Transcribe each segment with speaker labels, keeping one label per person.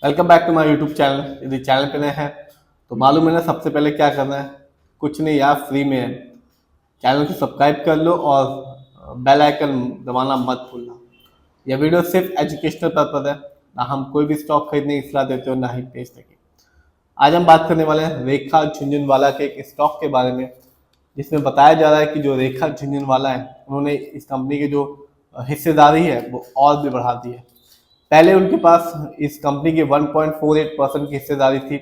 Speaker 1: Welcome back to my YouTube channel. यदि channel पे नए हैं तो मालूम है ना, सबसे पहले क्या करना है। कुछ नहीं यार, फ्री में है। चैनल को सब्सक्राइब कर लो और बेल आइकन दबाना मत भूलना। यह वीडियो सिर्फ एजुकेशनल पर्पज है। ना हम कोई भी स्टॉक खरीदने की सलाह देते हो, ना ही बेचने की। आज हम बात करने वाले हैं रेखा झुनझुनवाला के एक स्टॉक के बारे में, जिसमें बताया जा रहा है कि जो रेखा झुनझुनवाला है, उन्होंने इस कंपनी की जो हिस्सेदारी है वो और भी बढ़ा दी है। पहले उनके पास इस कंपनी की 1.48% की हिस्सेदारी थी,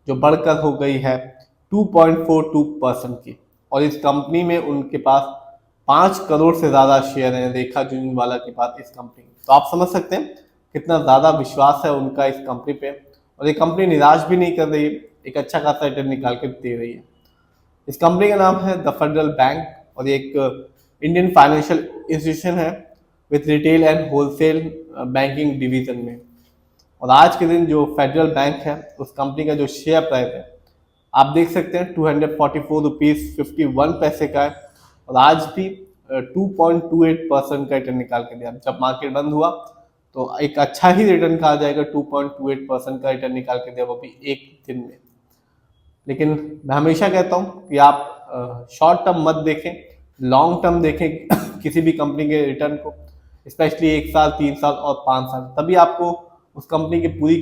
Speaker 1: जो बढ़कर हो गई है 2.42% की। और इस कंपनी में उनके पास 5 करोड़ से ज़्यादा शेयर हैं रेखा झुनझुनवाला के पास इस कंपनी में। तो आप समझ सकते हैं कितना ज़्यादा विश्वास है उनका इस कंपनी पे। और ये कंपनी निराश भी नहीं कर रही है, एक अच्छा खासा रिटर्न निकाल के दे रही है। इस कंपनी का नाम है द फेडरल बैंक और ये एक इंडियन फाइनेंशियल इंस्टीट्यूशन है with retail and wholesale banking division में। और आज के दिन जो फेडरल बैंक है, उस कंपनी का जो शेयर प्राइस है, आप देख सकते हैं 244 रुपीज 51 पैसे का है। और आज भी 2.28% का रिटर्न निकाल के दिया। जब मार्केट बंद हुआ तो एक अच्छा ही रिटर्न कहा जाएगा, 2.28% का रिटर्न निकाल के दिया, वो भी एक दिन में। लेकिन मैं हमेशा कहता हूँ कि आप शॉर्ट टर्म मत देखें, लॉन्ग टर्म देखें किसी भी कंपनी के रिटर्न को, स्पेशली 1 साल 3 साल और 5 साल। तभी आपको उस कंपनी की पूरी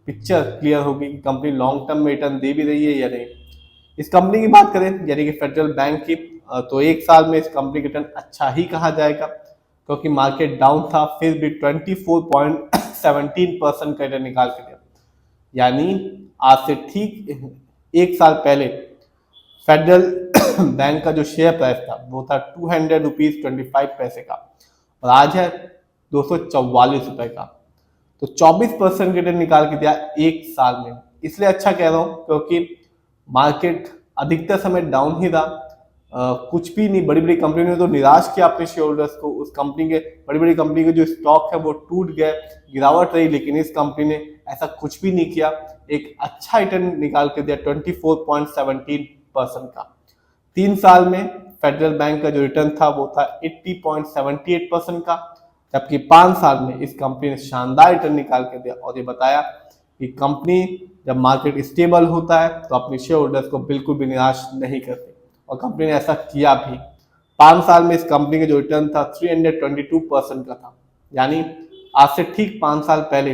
Speaker 1: पिक्चर क्लियर होगी कि कंपनी लॉन्ग टर्म में रिटर्न दे भी रही है या नहीं। इस कंपनी की बात करें यानी कि फेडरल बैंक की, तो 1 साल में इस कंपनी का रिटर्न अच्छा ही कहा जाएगा, क्योंकि मार्केट डाउन था, फिर भी 24.17% का रिटर्न निकाल के दिया। यानी आज से ठीक 1 साल पहले फेडरल बैंक का जो शेयर प्राइस था वो था 200 रुपीज 25 पैसे का, और आज है 244 रुपए का। तो 24% रिटर्न निकाल के दिया 1 साल में। इसलिए अच्छा कह रहा हूँ क्योंकि मार्केट अधिकतर समय डाउन ही था। कुछ भी नहीं, बड़ी बड़ी कंपनी ने तो निराश किया अपने शेयर होल्डर्स को। उस कंपनी के, बड़ी बड़ी कंपनी के जो स्टॉक है वो टूट गए, गिरावट रही, लेकिन इस कंपनी ने ऐसा कुछ भी नहीं किया। एक अच्छा रिटर्न निकाल के दिया 24.17% का। 3 साल में फेडरल बैंक का जो रिटर्न था वो था 80.78% का, जबकि 5 साल में इस कंपनी ने शानदार रिटर्न निकाल के दिया। और ये बताया कि कंपनी जब मार्केट स्टेबल होता है तो अपने शेयर होल्डर्स को बिल्कुल भी निराश नहीं करती, और कंपनी ने ऐसा किया भी। 5 साल में इस कंपनी का जो रिटर्न था 322% का था। यानी आज से ठीक 5 साल पहले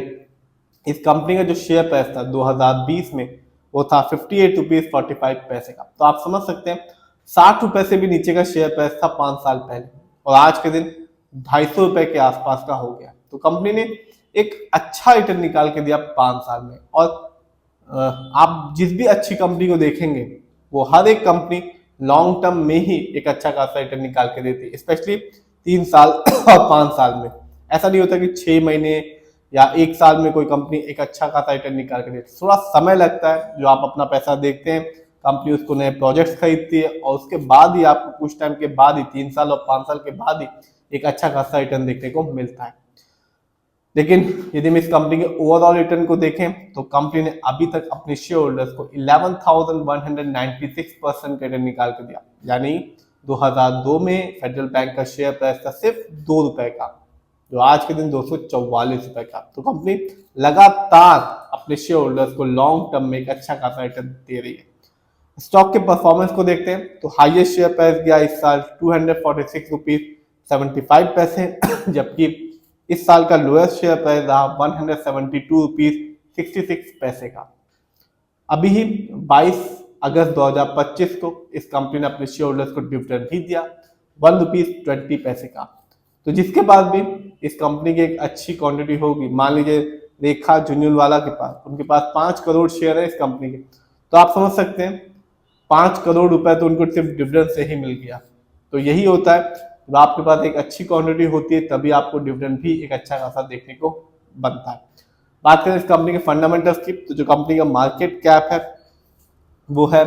Speaker 1: इस कंपनी का जो शेयर प्राइस था 2020 में वो था 58 रुपीज 45 पैसे का। तो आप समझ सकते हैं 60 रुपए से भी नीचे का शेयर प्राइस था 5 साल पहले, और आज के दिन 250 रुपए के आसपास का हो गया। तो कंपनी ने एक अच्छा रिटर्न निकाल के दिया 5 साल में। और आप जिस भी अच्छी कंपनी को देखेंगे, वो हर एक कंपनी लॉन्ग टर्म में ही एक अच्छा खासा रिटर्न निकाल के देती है, स्पेशली 3 साल और 5 साल में। ऐसा नहीं होता कि 6 महीने या 1 साल में कोई कंपनी एक अच्छा खासा रिटर्न निकाल के देती है। थोड़ा समय लगता है, जो आप अपना पैसा देखते हैं, कंपनी उसको नए प्रोजेक्ट्स खरीदती है, और उसके बाद ही आपको कुछ टाइम के बाद ही, 3 साल और 5 साल के बाद ही एक अच्छा खासा रिटर्न देखने को मिलता है। लेकिन यदि हम इस कंपनी के ओवरऑल रिटर्न को देखें तो कंपनी ने अभी तक अपने शेयर होल्डर्स को 11,196% का रिटर्न निकाल कर दिया। यानी 2002 में फेडरल बैंक का शेयर प्राइस था सिर्फ 2 रुपए का, जो आज के दिन 244 रुपए का। तो कंपनी लगातार अपने शेयर होल्डर्स को लॉन्ग टर्म में एक अच्छा खासा रिटर्न दे रही है। स्टॉक के परफॉर्मेंस को देखते हैं तो हाईएस्ट शेयर प्राइस गया इस साल 246 रुपीज 75 पैसे, जबकि इस साल का लोएस्ट शेयर प्राइस रहा 172 रुपीज 66 पैसे का। अभी ही 22 अगस्त 2025 को इस कंपनी ने अपने शेयर होल्डर्स को डिविडेंड भी दिया 1 रुपीज 20 पैसे का। तो जिसके बाद भी इस कंपनी की एक अच्छी क्वांटिटी होगी, मान लीजिए रेखा झुनझुनवाला के पास, उनके पास 5 करोड़ शेयर है इस कंपनी के, तो आप समझ सकते हैं 5 करोड़ रुपए तो उनको सिर्फ डिविडेंड से ही मिल गया। तो यही होता है, जब आपके पास एक अच्छी क्वांटिटी होती है तभी आपको डिविडेंड भी एक अच्छा खासा देखने को बनता है। बात करें इस कंपनी के फंडामेंटल्स की, तो जो कंपनी का मार्केट कैप है वो है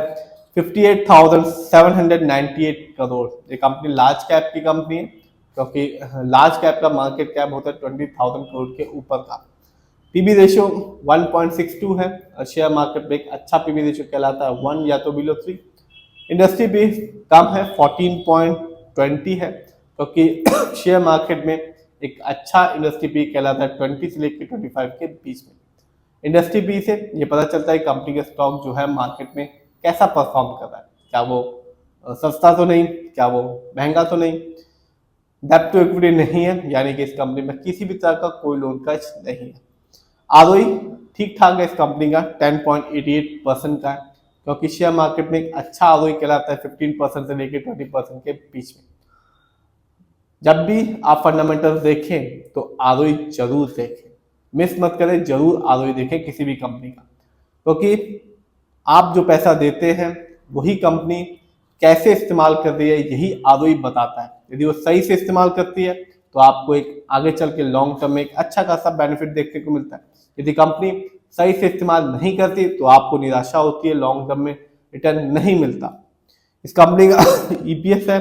Speaker 1: 58,798 करोड़। ये कंपनी लार्ज कैप की कंपनी है, क्योंकि लार्ज कैप का मार्केट कैप होता है 20,000 करोड़ के ऊपर का। पीबी रेशियो 1.62 है, शेयर मार्केट में एक अच्छा पीबी रेशियो कहलाता है, 1 या तो बिलो 3। इंडस्ट्री भी कम है, 14.20 है, क्योंकि शेयर मार्केट में एक अच्छा इंडस्ट्री पी कहलाता है 20 से लेकर 25 के बीच में। इंडस्ट्री पी से ये पता चलता है कंपनी का स्टॉक जो है मार्केट में कैसा परफॉर्म कर रहा है, क्या वो सस्ता तो नहीं, क्या वो महंगा तो नहीं, डेब्ट टू इक्विटी नहीं है, यानी कि इस कंपनी में किसी भी तरह का कोई लोन खर्च नहीं है। आरओई ठीक ठाक है इस कंपनी का 10.88% का है, क्योंकि शेयर मार्केट में एक अच्छा आरओई कहलाता है 15% से लेकर 20% के बीच में। जब भी आप फंडामेंटल्स देखें तो आरओई जरूर देखें, मिस मत करें, जरूर आरओई देखें किसी भी कंपनी का, क्योंकि आप जो पैसा देते हैं वही कंपनी कैसे इस्तेमाल कर रही है यही आरओई बताता है। यदि वो सही से इस्तेमाल करती है तो आपको एक आगे चल के लॉन्ग टर्म में एक अच्छा खासा बेनिफिट देखने को मिलता है। यदि कंपनी सही से इस्तेमाल नहीं करती तो आपको निराशा होती है, लॉन्ग टर्म में रिटर्न नहीं मिलता। इस कंपनी का ईपीएस है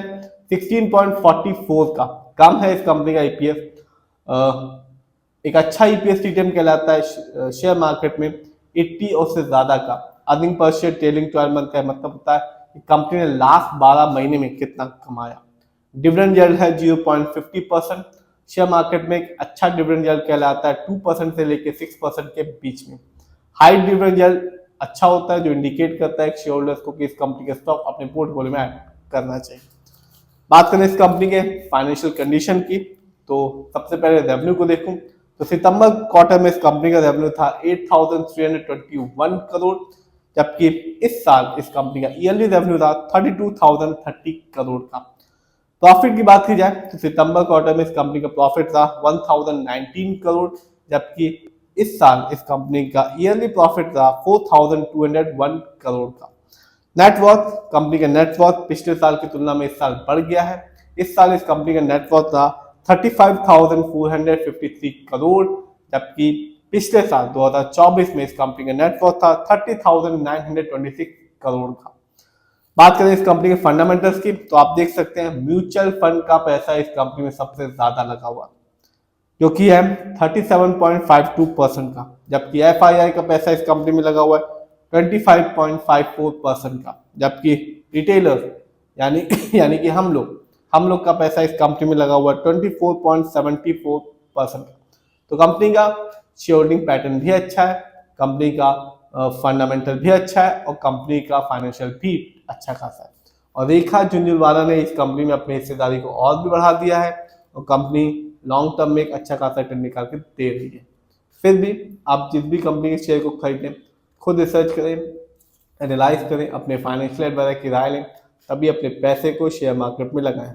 Speaker 1: 16.44 का, कम है इस कंपनी का ईपीएस। एक अच्छा ईपीएस टीटीएम कहलाता है शेयर मार्केट में 80 और से ज्यादा का। Earning per share trailing 12 month का मतलब होता है कि कंपनी ने लास्ट 12 महीने में कितना कमाया। डिविडेंड यील्ड है 0.50%। शेयर मार्केट में एक अच्छा डिविडेंड यील्ड कहलाता है 2% से लेकर 6% के बीच में। हाई डिविडेंड यील्ड अच्छा होता है जो इंडिकेट करता है शेयर होल्डर्स को कि इस कंपनी के स्टॉक अपने पोर्टफोलियो में ऐड करना चाहिए। बात करें इस कंपनी के फाइनेंशियल कंडीशन की, तो सबसे पहले रेवेन्यू को देखूं तो सितंबर क्वार्टर में इस कंपनी का रेवेन्यू था 8,321 करोड़, जबकि इस साल इस कंपनी का ईयरली रेवेन्यू था 32,030 करोड़ का। प्रॉफिट की बात की जाए तो सितंबर क्वार्टर में इस कंपनी का प्रॉफिट था 1,019 करोड़, जबकि इस साल इस कंपनी का ईयरली प्रॉफिट था 4,201 करोड़ का। नेटवर्थ, कंपनी का नेटवर्थ पिछले साल की तुलना में इस साल बढ़ गया है। इस साल इस कंपनी का नेटवर्थ था 35,453 करोड़, जबकि पिछले साल 2024 में इस कंपनी का नेटवर्थ था 30,926 करोड़ का। बात करें इस कंपनी के फंडामेंटल्स की तो आप देख सकते हैं म्यूचुअल फंड का पैसा इस कंपनी में सबसे ज्यादा लगा हुआ, जो कि है 37.52% का, जबकि एफआईआई का पैसा इस कंपनी में लगा हुआ है 25.54% का, जबकि रिटेलर्स यानी कि हम लोग का पैसा इस कंपनी में लगा हुआ है 24.74% का। तो कंपनी का शेयर होल्डिंग पैटर्न भी अच्छा है, कंपनी का फंडामेंटल भी अच्छा है और कंपनी का फाइनेंशियल भी अच्छा खासा है। और रेखा झुंझुनवाला ने इस कंपनी में अपनी हिस्सेदारी को और भी बढ़ा दिया है और कंपनी लॉन्ग टर्म में एक अच्छा खासा रिटर्न निकाल के दे रही है। फिर भी आप जिस भी कंपनी के शेयर को खरीदें खुद रिसर्च करें, एनालाइज करें, अपने फाइनेंशियल एडवाइजर की राय लें, तभी अपने पैसे को शेयर मार्केट में लगाएं।